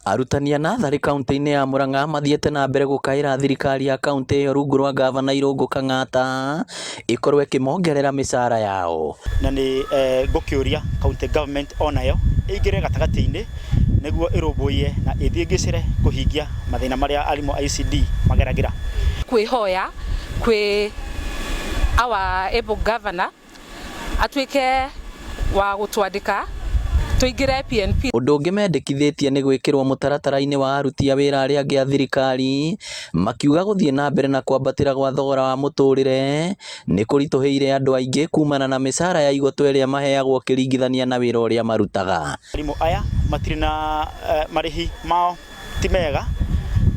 Arutani a natharĩ kaunti-inĩ ya Murang'a mathiĩte na mbere gũkaĩra thirikari ya kaunti ĩyo rungu rwa gavana Irũngũ Kang'ata ĩkorwo ĩkĩmongerera mĩcara yao. Na nĩ ngũkĩũria county government onayo ĩingĩre gatagatĩ-inĩ nĩguo ĩrũmbũiye na ĩthiĩ ĩgĩcĩre kũhingia mathĩna marĩa arimũ a ECD mageragĩra. Kwĩhoya kwĩ our able governor atuĩke wa gũtwandĩka tuingire PNP. Ũndũ ũngĩ mendekithĩtie nĩ gwĩkĩrwo mũtaratara-inĩ wa aruti a wĩra arĩa angĩ a thirikari, makiuga gũthiĩ na mbere na kwambatĩra gwa thogora wa mũtũrĩre nĩ kũritũhĩire andũ aingĩ kumana na mĩcara ya igũtũ ĩrĩa maheagwo kĩringithania na wĩra ũrĩa marutaga. Arimũ aya matirĩ na marĩhi mao ti mega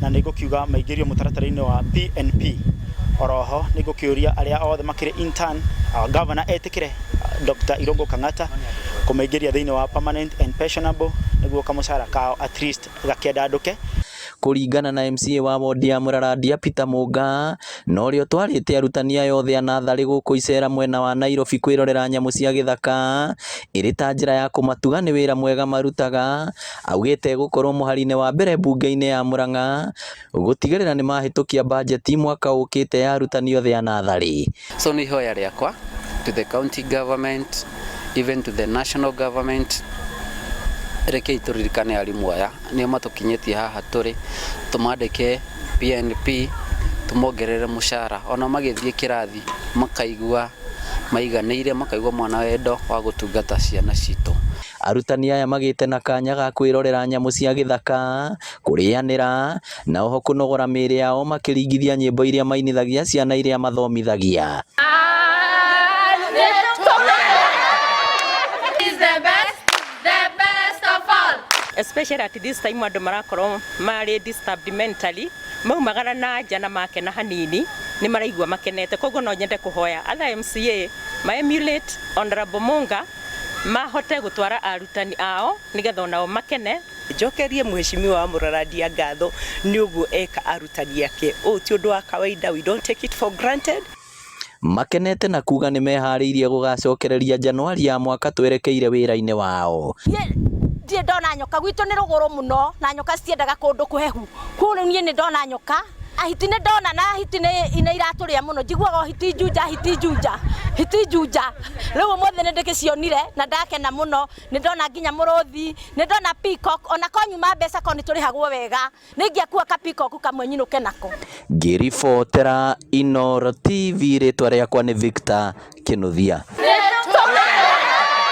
na nĩ ngũkiuga maingĩrio mũtaratara-inĩ wa PNP. Oroho nĩ ngũkĩũria arĩa othe makĩrĩ intern governor etĩkĩre Dr. Irũngũ Kang'ata kũmaingĩria thĩinĩ wa permanent and pensionable nĩguo kamũcara kao at least gakĩandandũke. Kũringana na MCA wa wodi ya Mũrarandia Peter Mũnga, no rĩo twarĩte arutani aya othe a natharĩ gũkũ icera mwena wa Nairobi kwĩrorera nyamũ cia gĩthaka ĩrĩ ta njĩra ya kũmatuga nĩ wĩra mwega marutaga, augĩte gũkorwo mũhari-inĩ wa mbere mbunge-inĩ ya Murang'a gũtigĩrĩra nĩ mahĩtũkia bajeti mwaka ũkĩte ya arutani othe a natharĩ. So nĩ ihoya rĩakwa to the county government, even to the national government, reke ituririkane arimũ aya nĩo matũkinyĩtie haha tũrĩ, tũmandĩke PNP, tũmongerere mũcara, ona magĩthiĩ kĩrathi makaigua maiganĩire, makaigua mwana wendo wa gũtungata ciana citũ. Arutani aya magĩte na kanya ga kwĩrorera nyamũ cia gĩthaka, kũrĩanĩra na oho kũnogora mĩĩrĩ yao makĩringithia nyĩmbo iria mainithagia ciana iria mathomithagia. Especially at this time andũ marakorwo marĩ disturbed mentally, maumagara na nja na makena hanini nĩ maraigua makenete. Koguo no nyende kũhoya other MCA ma emulate Honorable Mũnga mahote gũtwara arutani ao nĩgetha onao makene. Njokerie mheshimiwa wa Mũrarandia ngatho nĩ ũguo eka arutani ake. Ũũ ti ũndũ wa kawaida, we don't take it for granted. Makenete na kuga nĩ meharĩirie gũgacokereria Januari ya mwaka twerekeire wĩra-inĩ wao. Ndiĩ ndona nyoka, gwitũ nĩ rũgũrũ mũno na nyoka citiendaga kũndũ kũhehu. Kũu rĩu niĩ nĩ ndona nyoka, ahiti nĩ ndona na ahiti nĩ iratũrĩa mũno, njiguaga hiti njunja. Rĩu ũmũthĩ nĩ ndĩkĩcionire na ndakena mũno, nĩ ndona nginya mũrũthi, nĩ ndona peacock, ona konyuma mbeca ko nĩ tũrĩhagwo wega, nĩ ingĩakua ka peacock kamwe nyinũke nako. Ngĩribotera Inooro TV, rĩtwa rĩakwa nĩ Victor Kĩnuthia.